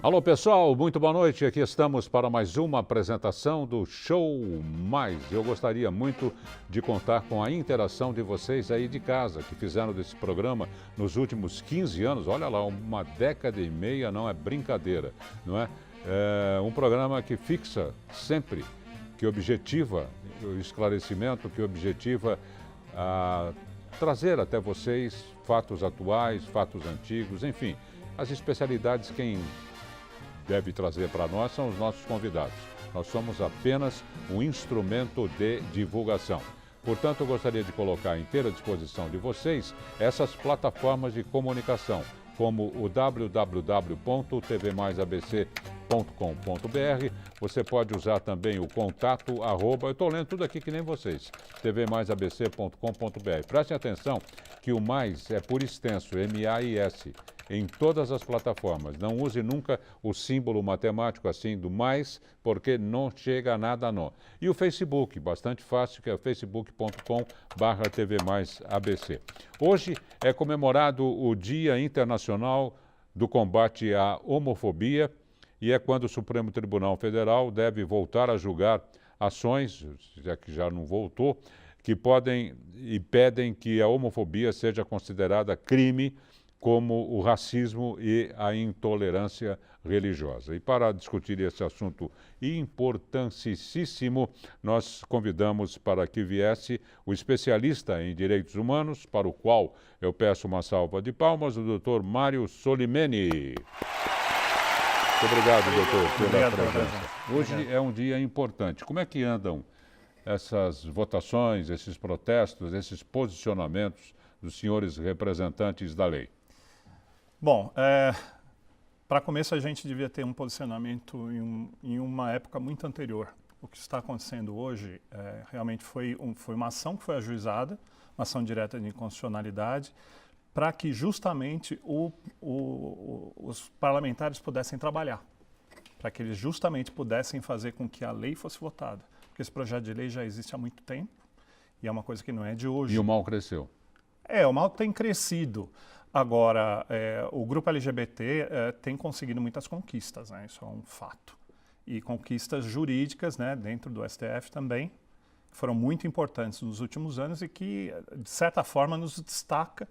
Alô pessoal, muito boa noite. Aqui estamos para mais uma apresentação do Show Mais. Eu gostaria muito de contar com a interação de vocês aí de casa, que fizeram desse programa nos últimos 15 anos. Olha lá, uma década e meia não é brincadeira, não é? É um programa que fixa sempre, que objetiva o esclarecimento, que objetiva trazer até vocês fatos atuais, fatos antigos, enfim, as especialidades. Quem deve trazer para nós são os nossos convidados. Nós somos apenas um instrumento de divulgação. Portanto, eu gostaria de colocar à inteira disposição de vocês essas plataformas de comunicação, como o www.tvmaisabc.com.br. Você pode usar também o contato @, eu estou lendo tudo aqui que nem vocês, tvmaisabc.com.br. Prestem atenção que o mais é por extenso, MAIS, em todas as plataformas. Não use nunca o símbolo matemático assim do mais, porque não chega a nada não. E o Facebook, bastante fácil, que é facebook.com/tvmaisabc. Hoje é comemorado o Dia Internacional do Combate à Homofobia e é quando o Supremo Tribunal Federal deve voltar a julgar ações, já que já não voltou, que podem e pedem que a homofobia seja considerada crime, como o racismo e a intolerância religiosa. E para discutir esse assunto importantíssimo, nós convidamos para que viesse o especialista em direitos humanos, para o qual eu peço uma salva de palmas, o Dr. Mário Solimene. Muito obrigado, doutor, pela presença. Hoje é um dia importante. Como é que andam essas votações, esses protestos, esses posicionamentos dos senhores representantes da lei? Bom, para começo a gente devia ter um posicionamento em uma época muito anterior. O que está acontecendo hoje realmente foi uma ação que foi ajuizada, uma ação direta de inconstitucionalidade, para que justamente os parlamentares pudessem trabalhar, para que eles justamente pudessem fazer com que a lei fosse votada. Porque esse projeto de lei já existe há muito tempo e é uma coisa que não é de hoje. E o mal cresceu. O mal tem crescido. Agora, o grupo LGBT tem conseguido muitas conquistas, né? Isso é um fato. E conquistas jurídicas, né, dentro do STF também, que foram muito importantes nos últimos anos e que, de certa forma, nos destaca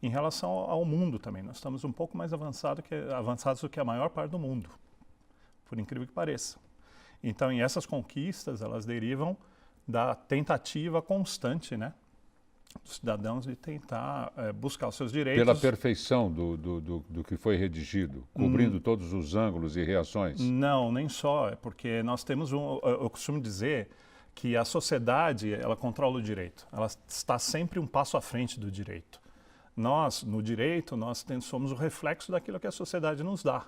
em relação ao mundo também. Nós estamos um pouco mais avançados do que a maior parte do mundo, por incrível que pareça. Então, e essas conquistas, elas derivam da tentativa constante, né, dos cidadãos de tentar buscar os seus direitos. Pela perfeição do que foi redigido, cobrindo todos os ângulos e reações? Não, nem só. É porque nós temos eu costumo dizer que a sociedade, ela controla o direito. Ela está sempre um passo à frente do direito. Nós, no direito, somos o reflexo daquilo que a sociedade nos dá.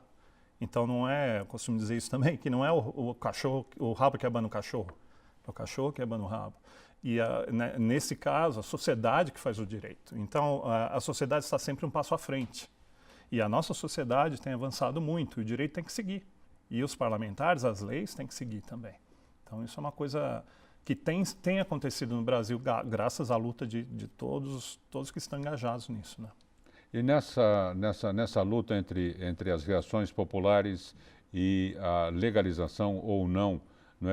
Então não é, eu costumo dizer isso também, que não é o cachorro, o rabo que abana o cachorro. É o cachorro que abana o rabo. E nesse caso, a sociedade que faz o direito. Então, a sociedade está sempre um passo à frente. E a nossa sociedade tem avançado muito, e o direito tem que seguir. E os parlamentares, as leis, têm que seguir também. Então, isso é uma coisa que tem acontecido no Brasil, graças à luta de todos que estão engajados nisso, né? E nessa luta entre as reações populares e a legalização ou não,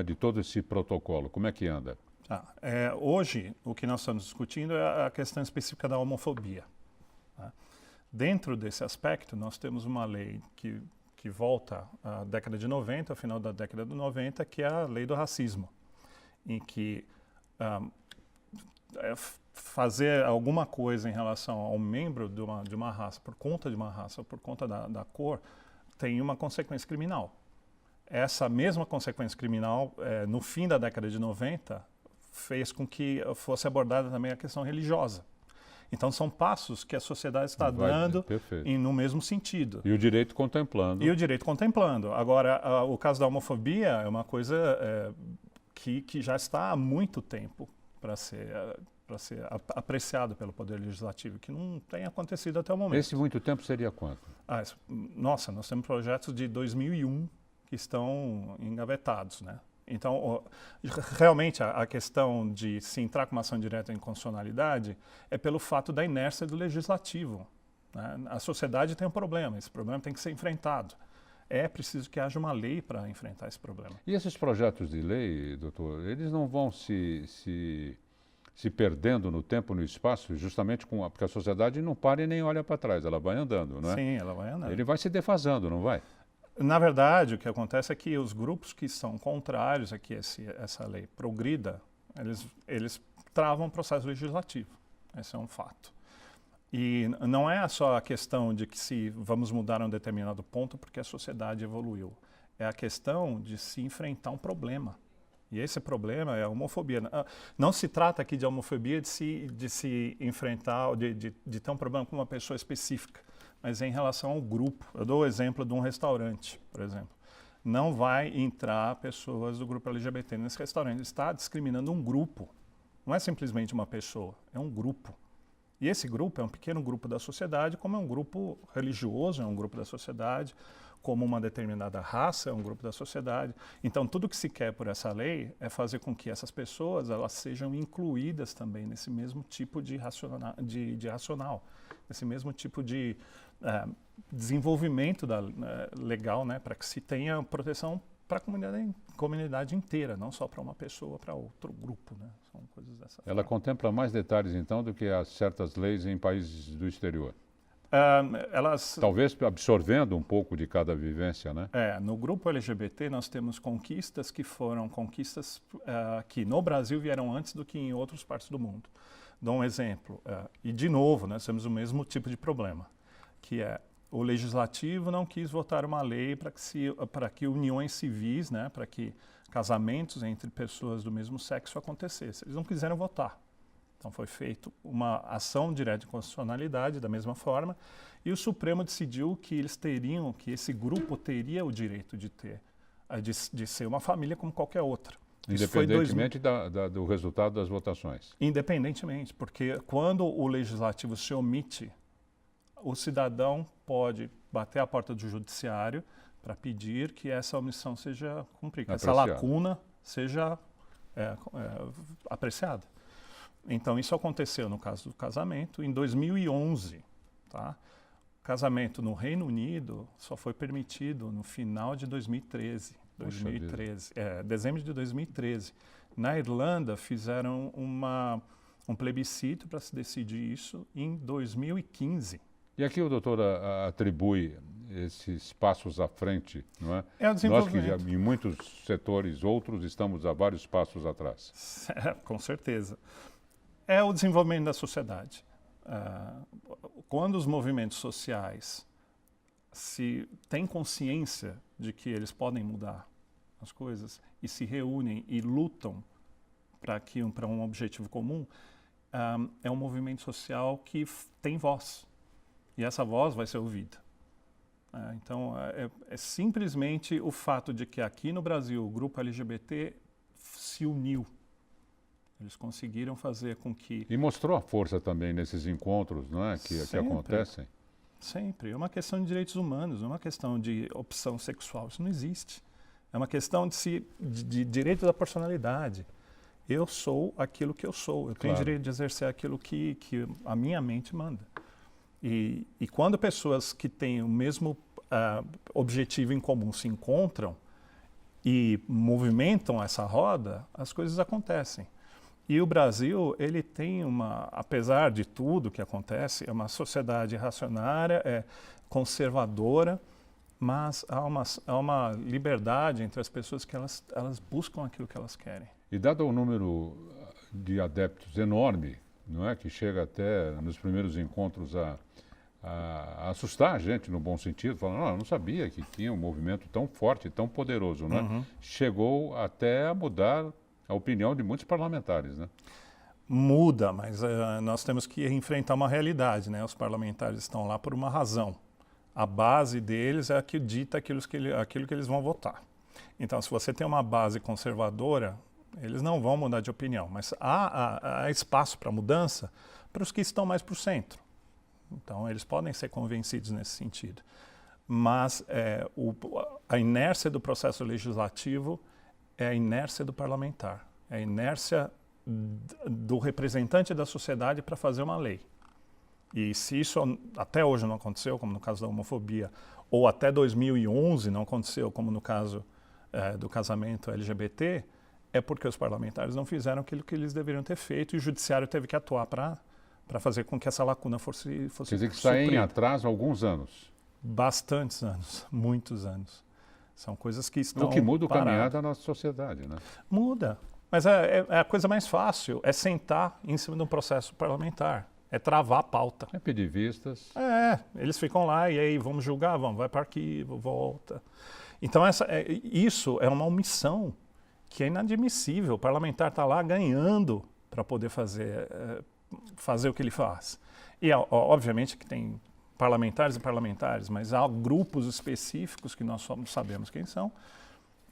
de todo esse protocolo, como é que anda? Hoje, o que nós estamos discutindo é a questão específica da homofobia. Tá? Dentro desse aspecto, nós temos uma lei que volta à década de 90, ao final da década de 90, que é a lei do racismo, em que fazer alguma coisa em relação ao membro de uma raça, por conta de uma raça, ou por conta da cor, tem uma consequência criminal. Essa mesma consequência criminal, no fim da década de 90, fez com que fosse abordada também a questão religiosa. Então, são passos que a sociedade está dando no mesmo sentido. E o direito contemplando. Agora, o caso da homofobia é uma coisa que já está há muito tempo para ser apreciado pelo Poder Legislativo, que não tem acontecido até o momento. Esse muito tempo seria quanto? Nossa, nós temos projetos de 2001 que estão engavetados, né? Então, realmente, a questão de se entrar com uma ação direta em inconstitucionalidade é pelo fato da inércia do legislativo, né? A sociedade tem um problema, esse problema tem que ser enfrentado. É preciso que haja uma lei para enfrentar esse problema. E esses projetos de lei, doutor, eles não vão se perdendo no tempo e no espaço, justamente porque a sociedade não para e nem olha para trás, ela vai andando, não é? Sim, ela vai andando. Ele vai se defasando, não vai? Na verdade, o que acontece é que os grupos que são contrários a que essa lei progrida, eles travam o processo legislativo. Esse é um fato. E não é só a questão de que se vamos mudar um determinado ponto porque a sociedade evoluiu. É a questão de se enfrentar um problema. E esse problema é a homofobia. Não se trata aqui de homofobia de se enfrentar, de ter um problema com uma pessoa específica, mas é em relação ao grupo. Eu dou o exemplo de um restaurante, por exemplo. Não vai entrar pessoas do grupo LGBT nesse restaurante. Ele está discriminando um grupo. Não é simplesmente uma pessoa, é um grupo. E esse grupo é um pequeno grupo da sociedade, como é um grupo religioso, é um grupo da sociedade, como uma determinada raça é um grupo da sociedade. Então, tudo que se quer por essa lei é fazer com que essas pessoas elas sejam incluídas também nesse mesmo tipo de racional, nesse mesmo tipo de desenvolvimento legal, né, para que se tenha proteção para a comunidade inteira, não só para uma pessoa, para outro grupo, né? São coisas dessa Ela forma. contempla mais detalhes, então, do que certas leis em países do exterior. Talvez absorvendo um pouco de cada vivência, né? No grupo LGBT nós temos conquistas que foram conquistas que no Brasil vieram antes do que em outras partes do mundo. Dou um exemplo, e de novo nós temos o mesmo tipo de problema, que é o legislativo não quis votar uma lei para que uniões civis, né, para que casamentos entre pessoas do mesmo sexo acontecessem. Eles não quiseram votar. Então foi feita uma ação direta de constitucionalidade da mesma forma e o Supremo decidiu que que esse grupo teria o direito de ser uma família como qualquer outra. Independentemente do resultado das votações. Independentemente, porque quando o legislativo se omite, o cidadão pode bater à porta do judiciário para pedir que essa omissão seja cumprida, que essa lacuna seja apreciada. Então, isso aconteceu no caso do casamento em 2011. Tá? O casamento no Reino Unido só foi permitido no final de 2013. Dezembro de 2013. Na Irlanda, fizeram um plebiscito para se decidir isso em 2015. E aqui o doutor atribui esses passos à frente, não é? É o desenvolvimento. Nós que em muitos setores outros estamos a vários passos atrás. Com certeza. É o desenvolvimento da sociedade. Quando os movimentos sociais têm consciência de que eles podem mudar as coisas e se reúnem e lutam para um objetivo comum, é um movimento social que tem voz. E essa voz vai ser ouvida. Então, é simplesmente o fato de que aqui no Brasil o grupo LGBT se uniu. Eles conseguiram fazer com que... E mostrou a força também nesses encontros, não é? Que acontecem. Sempre. É uma questão de direitos humanos, não é uma questão de opção sexual. Isso não existe. É uma questão de direito da personalidade. Eu sou aquilo que eu sou. Eu tenho direito de exercer aquilo que a minha mente manda. E quando pessoas que têm o mesmo objetivo em comum se encontram e movimentam essa roda, as coisas acontecem. E o Brasil, ele tem apesar de tudo que acontece, é uma sociedade racionária, conservadora, mas há uma liberdade entre as pessoas que elas buscam aquilo que elas querem. E dado o número de adeptos enorme, não é, que chega até nos primeiros encontros a assustar a gente no bom sentido, falando, eu não sabia que tinha um movimento tão forte, tão poderoso, né? Uhum. Chegou até a mudar a opinião de muitos parlamentares, né? Muda, mas nós temos que enfrentar uma realidade, né? Os parlamentares estão lá por uma razão. A base deles é a que dita aquilo que eles vão votar. Então, se você tem uma base conservadora, eles não vão mudar de opinião, mas há espaço para mudança para os que estão mais para o centro. Então, eles podem ser convencidos nesse sentido. Mas a inércia do processo legislativo é a inércia do parlamentar, é a inércia do representante da sociedade para fazer uma lei. E se isso até hoje não aconteceu, como no caso da homofobia, ou até 2011 não aconteceu, como no caso do casamento LGBT, é porque os parlamentares não fizeram aquilo que eles deveriam ter feito e o judiciário teve que atuar para fazer com que essa lacuna fosse Quer dizer que está em suprida. atraso há alguns anos. Bastantes anos, muitos anos. São coisas que estão O que muda o paradas. caminhar da nossa sociedade, né? Muda. Mas é a coisa mais fácil, é sentar em cima de um processo parlamentar, é travar a pauta. É pedir vistas. Eles ficam lá e aí vamos julgar, vai para arquivo, volta. Então isso é uma omissão que é inadmissível. O parlamentar está lá ganhando para poder fazer o que ele faz. E obviamente que tem parlamentares e parlamentares, mas há grupos específicos que nós só sabemos quem são,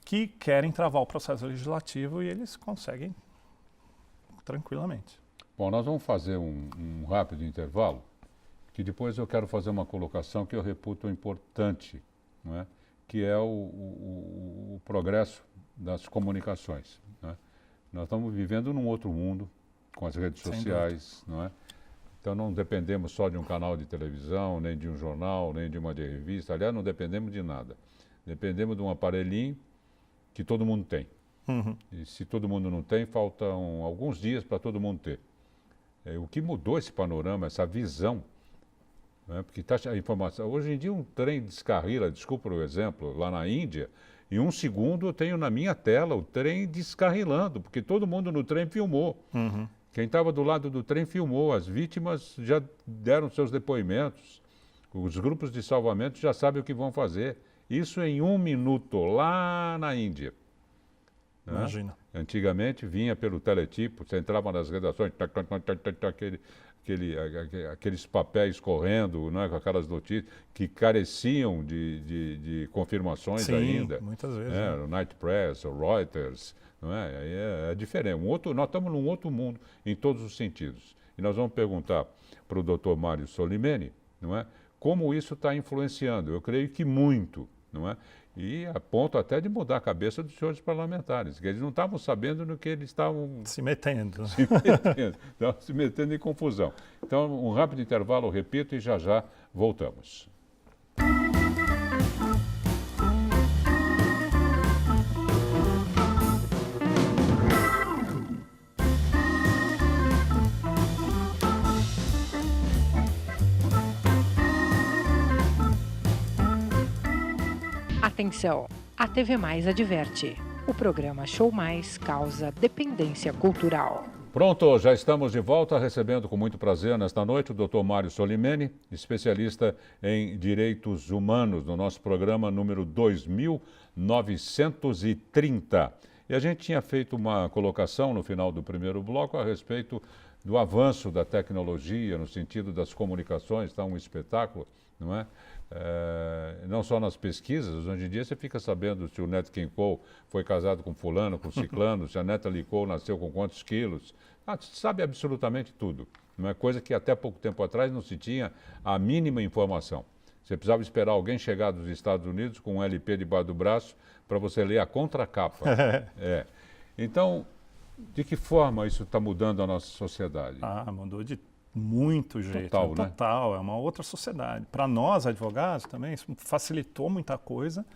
que querem travar o processo legislativo e eles conseguem tranquilamente. Bom, nós vamos fazer um rápido intervalo, que depois eu quero fazer uma colocação que eu reputo importante, não é? Que é o progresso das comunicações. Não é? Nós estamos vivendo num outro mundo, com as redes sociais, não é? Então não dependemos só de um canal de televisão, nem de um jornal, nem de uma revista. Aliás, não dependemos de nada. Dependemos de um aparelhinho que todo mundo tem. Uhum. E se todo mundo não tem, faltam alguns dias para todo mundo ter. O que mudou esse panorama, essa visão, né? Porque a informação... Hoje em dia um trem descarrila, desculpa o exemplo, lá na Índia, em um segundo eu tenho na minha tela o trem descarrilando, porque todo mundo no trem filmou. Uhum. Quem estava do lado do trem filmou, as vítimas já deram seus depoimentos, os grupos de salvamento já sabem o que vão fazer. Isso em 1 minuto, lá na Índia. Imagina. Né? Antigamente vinha pelo teletipo, você entrava nas redações, aqueles papéis correndo, né, com aquelas notícias que careciam de confirmações. Sim, ainda. Muitas vezes. O Night Press, o Reuters, não é? Aí é diferente. Nós estamos num outro mundo em todos os sentidos. E nós vamos perguntar para o Dr. Mário Solimene, não é? Como isso está influenciando. Eu creio que muito, não é? E a ponto até de mudar a cabeça dos senhores parlamentares, que eles não estavam sabendo no que eles estavam se metendo. Estavam se metendo em confusão. Então, um rápido intervalo, eu repito, e já voltamos. Atenção! A TV Mais adverte. O programa Show Mais causa dependência cultural. Pronto, já estamos de volta, recebendo com muito prazer nesta noite o Dr. Mário Solimene, especialista em direitos humanos, no nosso programa número 2930. E a gente tinha feito uma colocação no final do primeiro bloco a respeito do avanço da tecnologia, no sentido das comunicações, está um espetáculo, não é? Não só nas pesquisas, hoje em dia você fica sabendo se o Nat King Cole foi casado com fulano, com ciclano, se a Natalie Cole nasceu com quantos quilos. Sabe absolutamente tudo. Não é coisa que até pouco tempo atrás não se tinha a mínima informação. Você precisava esperar alguém chegar dos Estados Unidos com um LP debaixo do braço para você ler a contracapa. Então, de que forma isso está mudando a nossa sociedade? Mudou de muito jeito. Total, é uma outra sociedade. Para nós, advogados, também, isso facilitou muita coisa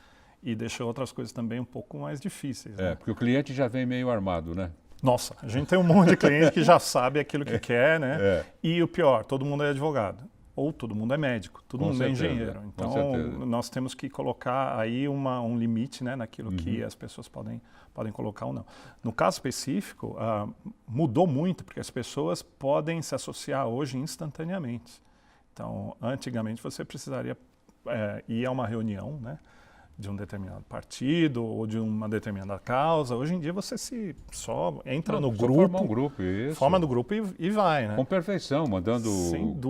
e deixou outras coisas também um pouco mais difíceis. Né? Porque o cliente já vem meio armado, né? Nossa, a gente tem um monte de cliente que já sabe aquilo que quer, né? E o pior, todo mundo é advogado. Ou todo mundo é médico, todo mundo é engenheiro. Então, nós temos que colocar aí um limite, né, naquilo que as pessoas podem colocar ou não. No caso específico, mudou muito, porque as pessoas podem se associar hoje instantaneamente. Então, antigamente você precisaria ir a uma reunião, né, de um determinado partido ou de uma determinada causa. Hoje em dia você só entra no grupo, forma um grupo, isso. Forma no grupo e vai, né? Com perfeição, mandando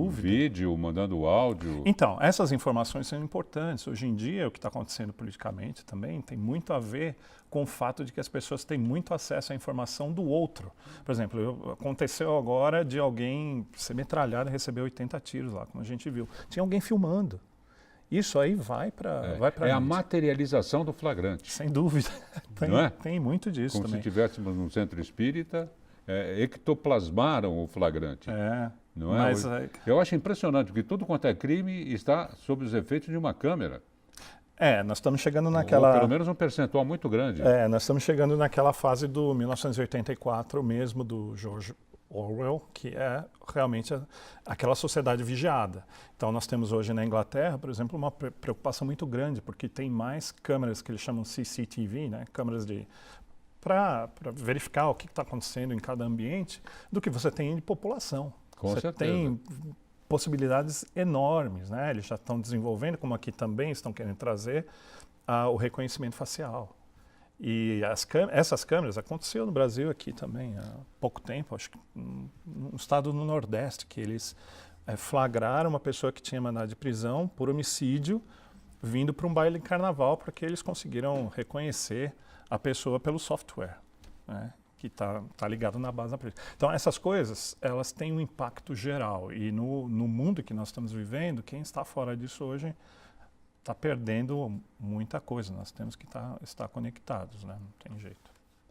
vídeo, mandando áudio. Então, essas informações são importantes. Hoje em dia, o que está acontecendo politicamente também tem muito a ver com o fato de que as pessoas têm muito acesso à informação do outro. Por exemplo, aconteceu agora de alguém ser metralhado e receber 80 tiros lá, como a gente viu. Tinha alguém filmando. Isso aí vai para a materialização do flagrante. Sem dúvida. Não é? Tem muito disso como também. Se estivéssemos num centro espírita, ectoplasmaram o flagrante. Não é? Mas, eu acho impressionante, porque tudo quanto é crime está sob os efeitos de uma câmera. Nós estamos chegando Ou naquela... pelo menos um percentual muito grande. Nós estamos chegando naquela fase do 1984 mesmo, do George Orwell, que é realmente aquela sociedade vigiada. Então nós temos hoje na Inglaterra, por exemplo, uma preocupação muito grande, porque tem mais câmeras que eles chamam CCTV, né? Câmeras para verificar o que está acontecendo em cada ambiente, do que você tem de população. Com você certeza. tem possibilidades enormes, né? Eles já estão desenvolvendo, como aqui também estão querendo trazer, o reconhecimento facial. E essas câmeras aconteceu no Brasil aqui também há pouco tempo, acho que no estado do Nordeste, que eles flagraram uma pessoa que tinha mandado de prisão por homicídio vindo para um baile de carnaval, porque eles conseguiram reconhecer a pessoa pelo software, né, que está ligado na base da polícia. Então essas coisas, elas têm um impacto geral e no mundo que nós estamos vivendo, quem está fora disso hoje está perdendo muita coisa. Nós temos que estar conectados, né? Não tem jeito.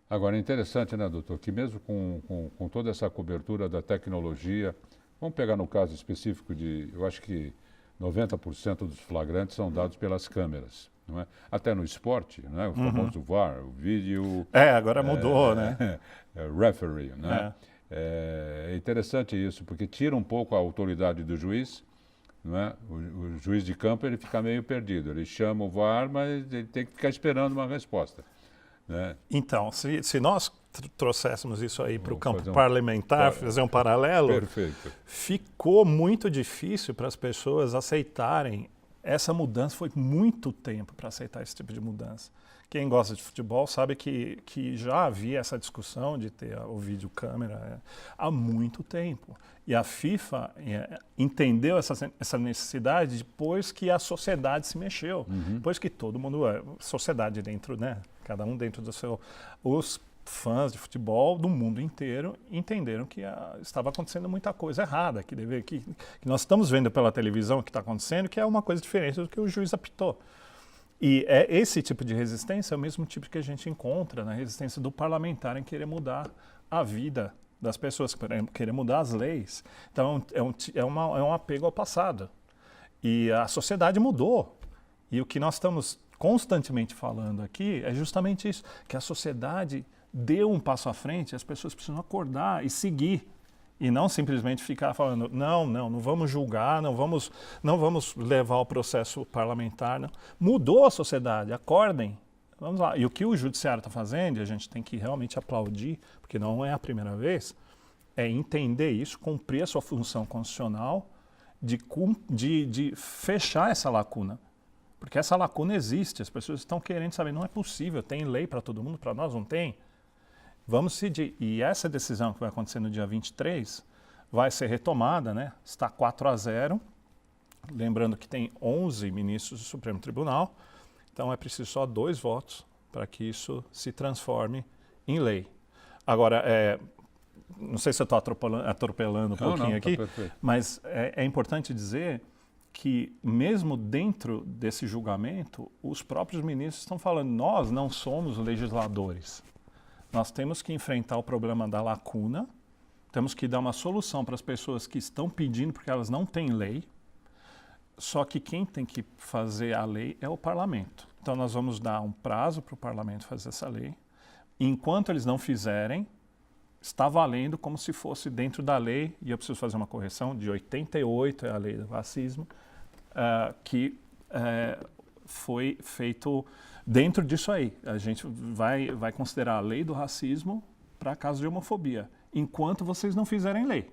Agora, é interessante, né, doutor, que mesmo com toda essa cobertura da tecnologia, vamos pegar no caso específico eu acho que 90% dos flagrantes são dados pelas câmeras, não é? Até no esporte, né? O famoso VAR, o vídeo... Agora mudou, né? Referee, né? É interessante isso, porque tira um pouco a autoridade do juiz. Não é? O juiz de campo ele fica meio perdido, ele chama o VAR, mas ele tem que ficar esperando uma resposta, né? Então, se nós trouxéssemos isso aí para o campo parlamentar, fazer um paralelo, perfeito. Ficou muito difícil para as pessoas aceitarem essa mudança. Foi muito tempo para aceitar esse tipo de mudança. Quem gosta de futebol sabe que já havia essa discussão de ter o videocâmera há muito tempo. E a FIFA entendeu essa necessidade depois que a sociedade se mexeu. Depois que todo mundo, sociedade dentro, né? Cada um dentro do seu... Os fãs de futebol do mundo inteiro entenderam que estava acontecendo muita coisa errada, que nós estamos vendo pela televisão que está acontecendo, que é uma coisa diferente do que o juiz apitou. E esse tipo de resistência é o mesmo tipo que a gente encontra na resistência do parlamentar em querer mudar a vida das pessoas, querer mudar as leis. Então é um apego ao passado. E a sociedade mudou. E o que nós estamos constantemente falando aqui é justamente isso, que a sociedade deu um passo à frente, as pessoas precisam acordar e seguir. E não simplesmente ficar falando, não vamos julgar, não vamos levar o processo parlamentar. Não. Mudou a sociedade, acordem. Vamos lá. E o que o judiciário está fazendo, e a gente tem que realmente aplaudir, porque não é a primeira vez, é entender isso, cumprir a sua função constitucional de fechar essa lacuna. Porque essa lacuna existe, as pessoas estão querendo saber, não é possível, tem lei para todo mundo, para nós não tem. Vamos decidir. E essa decisão que vai acontecer no dia 23 vai ser retomada, né? Está 4-0. Lembrando que tem 11 ministros do Supremo Tribunal. Então é preciso só 2 votos para que isso se transforme em lei. Agora, não sei se eu estou atropelando um pouquinho aqui, mas é importante dizer que mesmo dentro desse julgamento, os próprios ministros estão falando, nós não somos legisladores. Nós temos que enfrentar o problema da lacuna, temos que dar uma solução para as pessoas que estão pedindo, porque elas não têm lei, só que quem tem que fazer a lei é o parlamento. Então nós vamos dar um prazo para o parlamento fazer essa lei. Enquanto eles não fizerem, está valendo como se fosse dentro da lei, e eu preciso fazer uma correção, de 88 é a lei do racismo, que foi feito dentro disso aí. A gente vai considerar a lei do racismo para casos de homofobia, enquanto vocês não fizerem lei.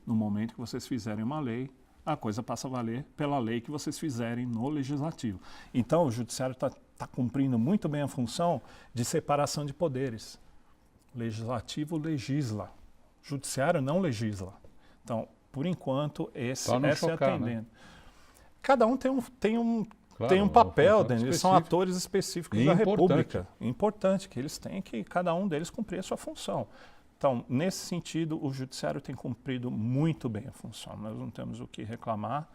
No momento que vocês fizerem uma lei, a coisa passa a valer pela lei que vocês fizerem no legislativo. Então o judiciário está cumprindo muito bem a função de separação de poderes. O legislativo legisla, o judiciário não legisla. Então, por enquanto, essa é a tendência. Né? Cada um tem um papel, eles são atores específicos da República. Importante que eles têm que cada um deles cumprir a sua função. Então, nesse sentido, o judiciário tem cumprido muito bem a função. Nós não temos o que reclamar,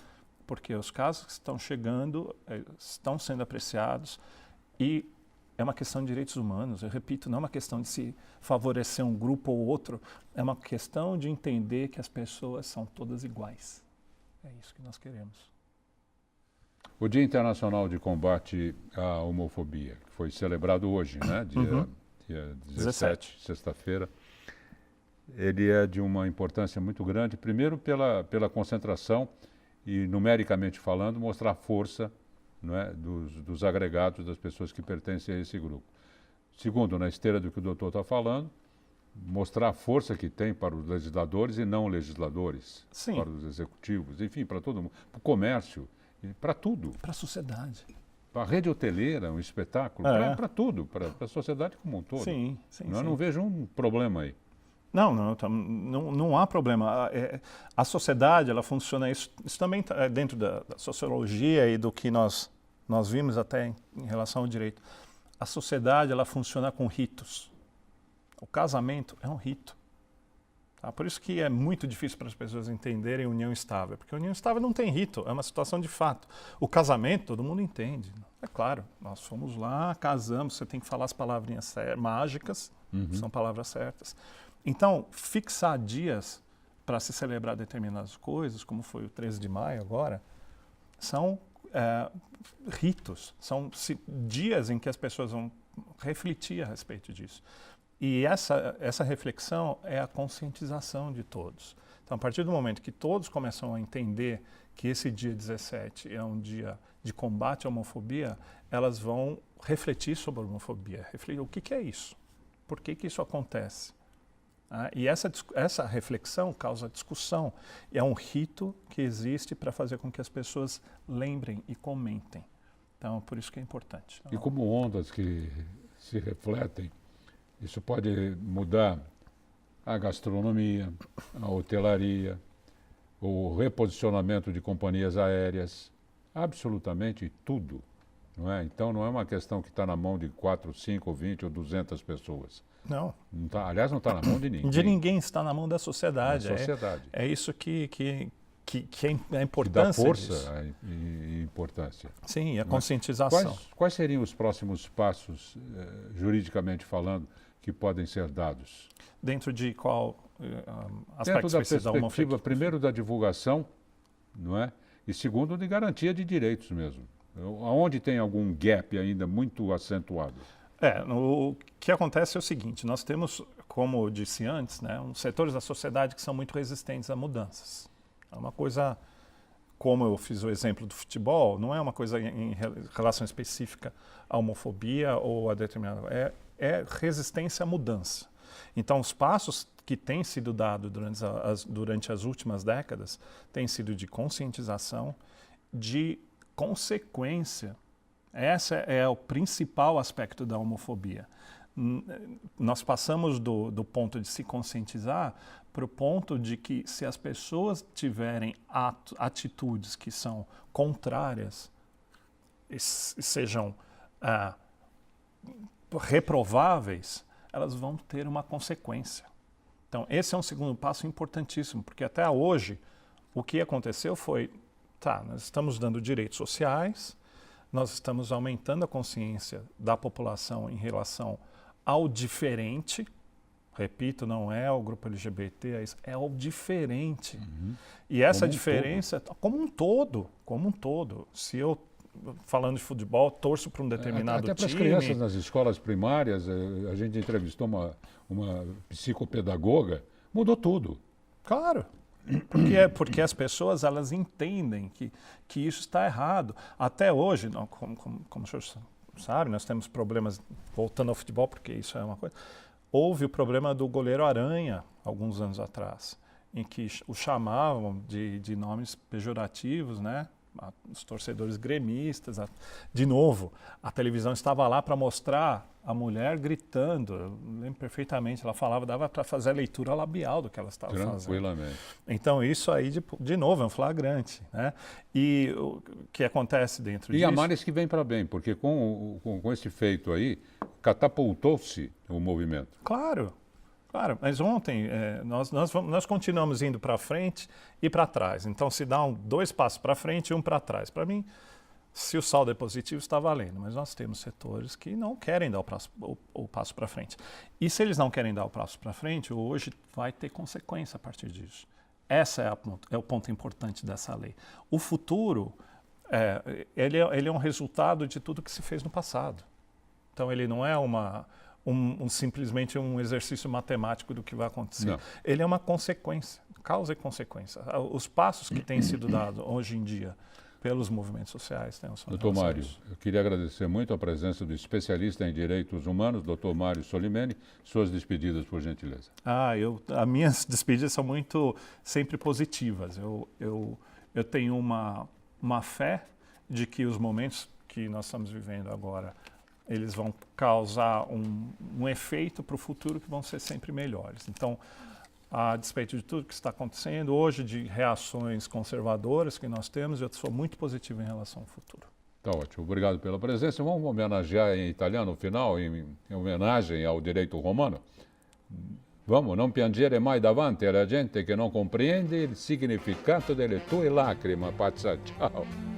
porque os casos que estão chegando estão sendo apreciados e é uma questão de direitos humanos. Eu repito, não é uma questão de se favorecer um grupo ou outro, é uma questão de entender que as pessoas são todas iguais. É isso que nós queremos. O Dia Internacional de Combate à Homofobia, que foi celebrado hoje, né? Dia 17, sexta-feira. Ele é de uma importância muito grande, primeiro pela concentração e, numericamente falando, mostrar a força, não é, dos agregados, das pessoas que pertencem a esse grupo. Segundo, na esteira do que o doutor está falando, mostrar a força que tem para os legisladores e não legisladores, Sim. para os executivos, enfim, para todo mundo, para o comércio, para tudo. Para a sociedade. Para a rede hoteleira, um espetáculo, para tudo, para a sociedade como um todo. Sim. Eu não vejo um problema aí. Não há problema. A sociedade, ela funciona, isso também está dentro da sociologia e do que nós vimos até em relação ao direito. A sociedade, ela funciona com ritos. O casamento é um rito. Tá? Por isso que é muito difícil para as pessoas entenderem união estável, porque a união estável não tem rito, é uma situação de fato. O casamento, todo mundo entende. É claro, nós fomos lá, casamos, você tem que falar as palavrinhas mágicas, são palavras certas. Então, fixar dias para se celebrar determinadas coisas, como foi o 13 de maio agora, são ritos, são dias em que as pessoas vão refletir a respeito disso. E essa reflexão é a conscientização de todos. Então, a partir do momento que todos começam a entender que esse dia 17 é um dia de combate à homofobia, elas vão refletir sobre a homofobia, refletir o que é isso, por que isso acontece. E essa reflexão causa discussão. É um rito que existe para fazer com que as pessoas lembrem e comentem. Então, por isso que é importante. E como ondas que se refletem, isso pode mudar a gastronomia, a hotelaria, o reposicionamento de companhias aéreas, absolutamente tudo. Não é? Então, não é uma questão que está na mão de 4, 5, 20 ou 200 pessoas. Não. Aliás, não está na mão de ninguém. De ninguém, está na mão da sociedade. É isso que é a importância que dá força disso. E importância. Sim, a conscientização. Quais seriam os próximos passos, juridicamente falando, que podem ser dados? Dentro de qual aspecto Dentro da perspectiva, primeiro, da divulgação, não é? E segundo, de garantia de direitos mesmo. Onde tem algum gap ainda muito acentuado? O que acontece é o seguinte, nós temos, como eu disse antes, né, uns setores da sociedade que são muito resistentes a mudanças. É uma coisa, como eu fiz o exemplo do futebol, não é uma coisa em relação específica à homofobia ou a determinada... É resistência à mudança. Então, os passos que têm sido dados durante as últimas décadas têm sido de conscientização, de consequência. Esse é o principal aspecto da homofobia. Nós passamos do ponto de se conscientizar para o ponto de que se as pessoas tiverem atitudes que são contrárias e sejam reprováveis, elas vão ter uma consequência. Então, esse é um segundo passo importantíssimo, porque até hoje o que aconteceu foi, nós estamos dando direitos sociais, nós estamos aumentando a consciência da população em relação ao diferente. Repito, não é o grupo LGBT, é o diferente. E essa diferença, como um todo. Se eu, falando de futebol, torço para um determinado time... Até para as crianças nas escolas primárias, a gente entrevistou uma psicopedagoga, mudou tudo. Claro. Porque as pessoas, elas entendem que isso está errado. Até hoje, como o senhor sabe, nós temos problemas, voltando ao futebol, porque isso é uma coisa... Houve o problema do goleiro Aranha, alguns anos atrás, em que o chamavam de nomes pejorativos, né? Os torcedores gremistas. De novo, a televisão estava lá para mostrar a mulher gritando. Eu lembro perfeitamente, ela falava, dava para fazer a leitura labial do que ela estava fazendo. Tranquilamente. Então, isso aí, de novo, é um flagrante. Né? E o que acontece dentro disso... E há males que vem para bem, porque com esse feito aí, catapultou-se o movimento. Claro, mas ontem nós continuamos indo para frente e para trás. Então, se dá 2 passos para frente e 1 para trás. Para mim, se o saldo é positivo, está valendo. Mas nós temos setores que não querem dar o passo para frente. E se eles não querem dar o passo para frente, hoje vai ter consequência a partir disso. Esse é o ponto importante dessa lei. O futuro Ele é um resultado de tudo que se fez no passado. Então, ele não é simplesmente um exercício matemático do que vai acontecer. Não. Ele é uma consequência, causa e consequência. Os passos que têm sido dados hoje em dia pelos movimentos sociais têm são Doutor Mário, eu queria agradecer muito a presença do especialista em direitos humanos, doutor Mário Solimene. Suas despedidas, por gentileza. As minhas despedidas são sempre positivas. Eu tenho uma fé de que os momentos que nós estamos vivendo agora, eles vão causar um efeito para o futuro que vão ser sempre melhores. Então, a despeito de tudo que está acontecendo hoje, de reações conservadoras que nós temos, eu sou muito positivo em relação ao futuro. Tá ótimo, obrigado pela presença. Vamos homenagear em italiano no final, em homenagem ao direito romano? Vamos, non piangere mai davanti alla gente che non comprende il significato delle tue lacrime, pazza. Ciao.